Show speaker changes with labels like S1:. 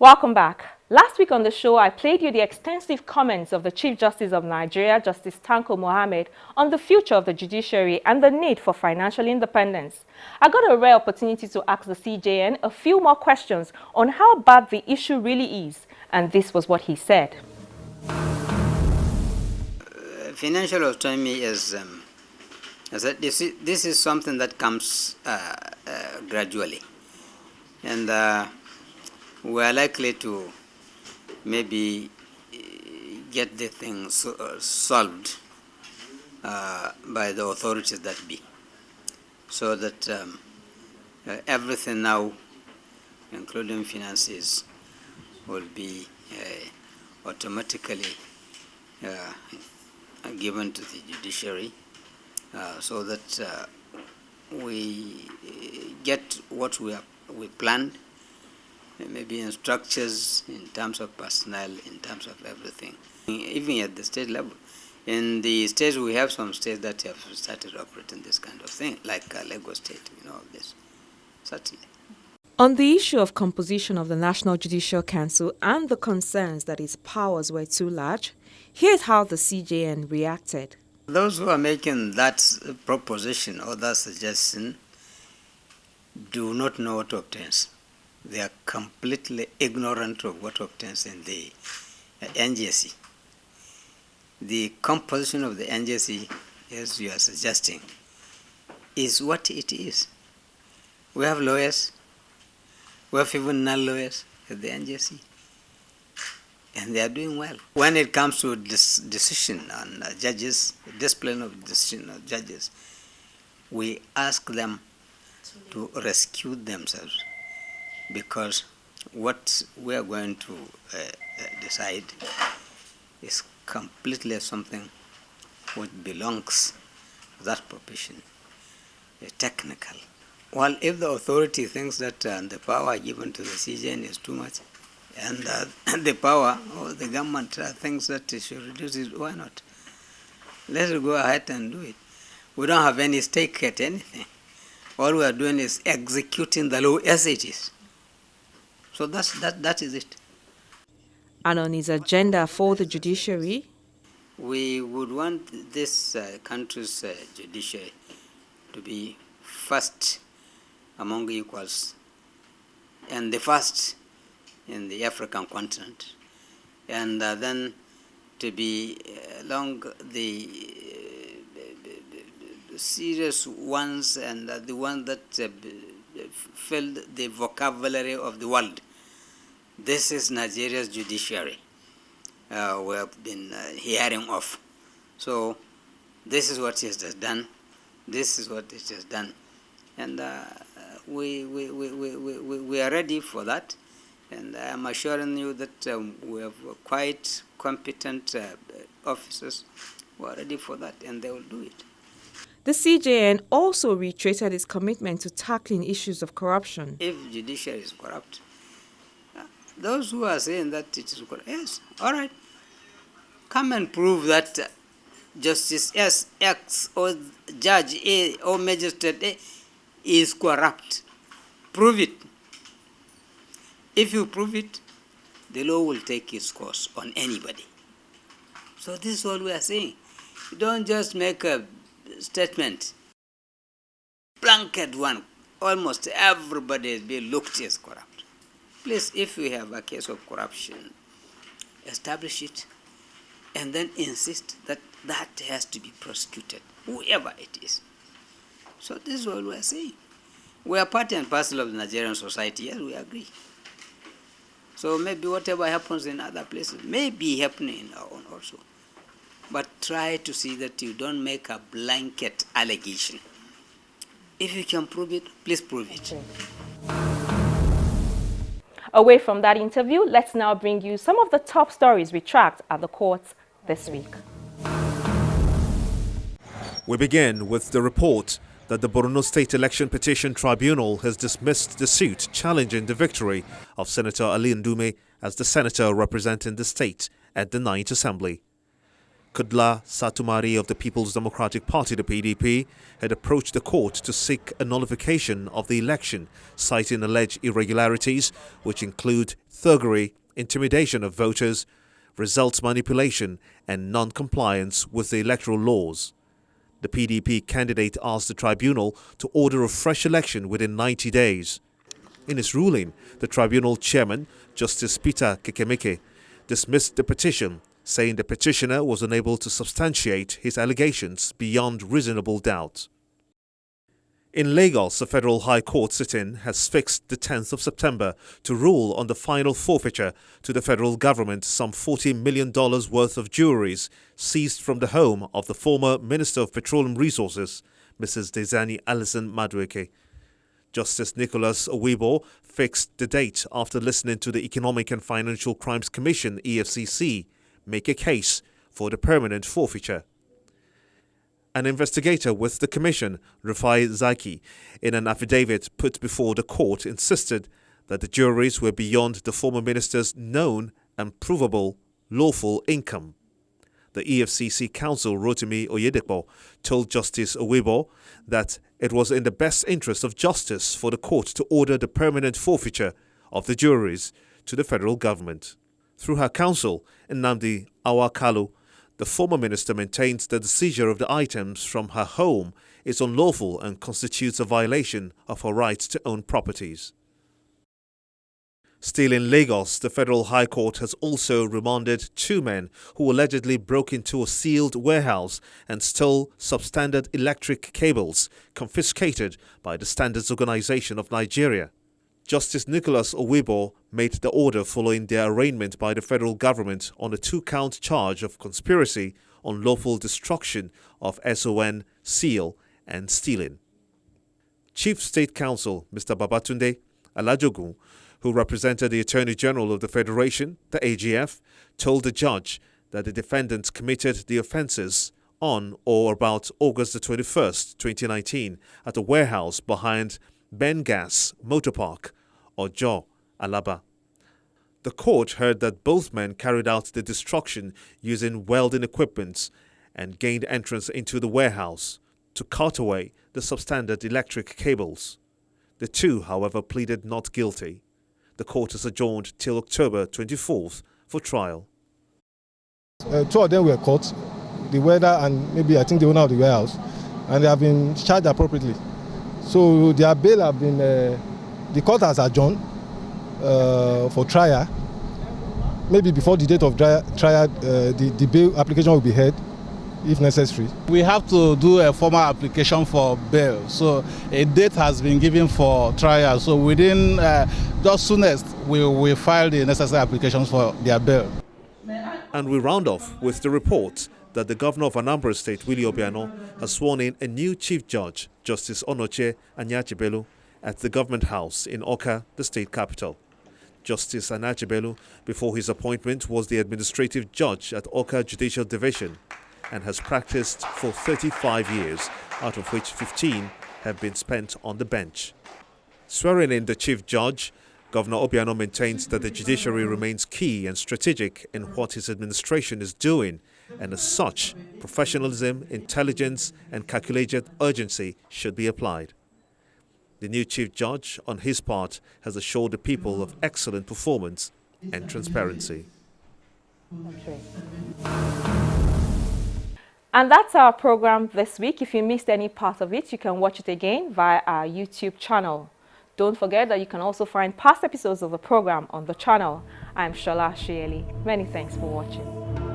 S1: Welcome back. Last week on the show, I played you the extensive comments of the Chief Justice of Nigeria, Justice Tanko Mohammed, on the future of the judiciary and the need for financial independence. I got a rare opportunity to ask the CJN a few more questions on how bad the issue really is, and this was what he said.
S2: Financial autonomy is, this is something that comes gradually, and we are likely to maybe get the thing solved by the authorities that be, so that everything now, including finances, will be automatically given to the judiciary, so that we get what we planned, maybe in structures, in terms of personnel, in terms of everything, even at the state level. In the states, we have some states that have started operating this kind of thing, like Lagos State, all this, certainly.
S1: On the issue of composition of the National Judicial Council and the concerns that its powers were too large, here's how the CJN reacted.
S2: Those who are making that proposition or that suggestion do not know what obtains. They are completely ignorant of what obtains in the NJC. The composition of the NJC, as you are suggesting, is what it is. We have lawyers, we have even non-lawyers at the NJC, and they are doing well. When it comes to this decision on judges, discipline of decision of judges, we ask them to rescue themselves, because what we are going to decide is completely something which belongs to that profession, technical. Well, if the authority thinks that the power given to the CJN is too much, and the power of the government thinks that it should reduce it, why not? Let's go ahead and do it. We don't have any stake at anything. All we are doing is executing the law as it is. So that is it.
S1: And on his agenda for the judiciary,
S2: we would want this country's judiciary to be first among equals, and the first in the African continent, and then to be along the serious ones and the ones that filled the vocabulary of the world. This is Nigeria's judiciary we have been hearing of. So this is what it has done. This is what it has done. And we are ready for that. And I am assuring you that we have quite competent officers who are ready for that, and they will do it.
S1: the CJN also reiterated its commitment to tackling issues of corruption.
S2: If judiciary is corrupt, those who are saying that it is corrupt, yes, all right, come and prove that Justice S, X, or Judge A, or Magistrate A is corrupt. Prove it. If you prove it, the law will take its course on anybody. So this is what we are saying. You don't just make a statement, blanket one. Almost everybody is being looked as corrupt. Please, if we have a case of corruption, establish it, and then insist that that has to be prosecuted, whoever it is. So this is what we are saying. We are part and parcel of the Nigerian society, yes, we agree. So maybe whatever happens in other places may be happening in our own also. But try to see that you don't make a blanket allegation. If you can prove it, please prove it.
S1: Away from that interview, let's now bring you some of the top stories we tracked at the courts this week.
S3: We begin with the report that the Borno State Election Petition Tribunal has dismissed the suit challenging the victory of Senator Ali Ndume as the senator representing the state at the 9th Assembly. Kudla Satumari of the People's Democratic Party, the PDP, had approached the court to seek a nullification of the election, citing alleged irregularities, which include thuggery, intimidation of voters, results manipulation, and non-compliance with the electoral laws. The PDP candidate asked the tribunal to order a fresh election within 90 days. In his ruling, the tribunal chairman, Justice Peter Kekemeke, dismissed the petition, saying the petitioner was unable to substantiate his allegations beyond reasonable doubt. In Lagos, the Federal High Court sitting has fixed the 10th of September to rule on the final forfeiture to the federal government some $40 million worth of jewelries seized from the home of the former Minister of Petroleum Resources, Mrs. Dezani Alison Madueke. Justice Nicholas Owibo fixed the date after listening to the Economic and Financial Crimes Commission, EFCC, make a case for the permanent forfeiture. An investigator with the commission, Rufai Zaki, in an affidavit put before the court, insisted that the jewelries were beyond the former minister's known and provable lawful income. The EFCC counsel, Rotimi Oyedepo, told Justice Owibo that it was in the best interest of justice for the court to order the permanent forfeiture of the jewelries to the federal government. Through her counsel, Nnamdi Awakalu, the former minister maintains that the seizure of the items from her home is unlawful and constitutes a violation of her right to own properties. Still in Lagos, the Federal High Court has also remanded two men who allegedly broke into a sealed warehouse and stole substandard electric cables confiscated by the Standards Organization of Nigeria. Justice Nicholas Owibo made the order following their arraignment by the federal government on a two-count charge of conspiracy, unlawful destruction of SON, seal, and stealing. Chief State Counsel Mr. Babatunde Alajogun, who represented the Attorney General of the Federation, the AGF, told the judge that the defendants committed the offences on or about August the 21st, 2019, at a warehouse behind Bengas Motor Park, Ojo, Alaba. The court heard that both men carried out the destruction using welding equipment and gained entrance into the warehouse to cart away the substandard electric cables. The two, however, pleaded not guilty. The court is adjourned till October 24th for trial.
S4: Two of them were caught, the welder and maybe I think the owner of the warehouse, and they have been charged appropriately. So their bail have been, the court has adjourned for trial. Maybe before the date of trial, the bail application will be heard if necessary.
S5: We have to do a formal application for bail. So a date has been given for trial. So within, just soonest, we will file the necessary applications for their bail.
S3: And we round off with the report that the governor of Anambra State, Willie Obiano, has sworn in a new chief judge, Justice Onoche Anyachibelu, at the government house in Awka, the state capital. Justice Anyachibelu, before his appointment, was the administrative judge at Awka Judicial Division and has practiced for 35 years, out of which 15 have been spent on the bench. Swearing in the chief judge, Governor Obiano maintains that the judiciary remains key and strategic in what his administration is doing, and as such, professionalism, intelligence, and calculated urgency should be applied. The new chief judge, on his part, has assured the people of excellent performance and transparency.
S1: Okay. And that's our program this week. If you missed any part of it, you can watch it again via our YouTube channel. Don't forget that you can also find past episodes of the program on the channel. I'm Shola Shieli. Many thanks for watching.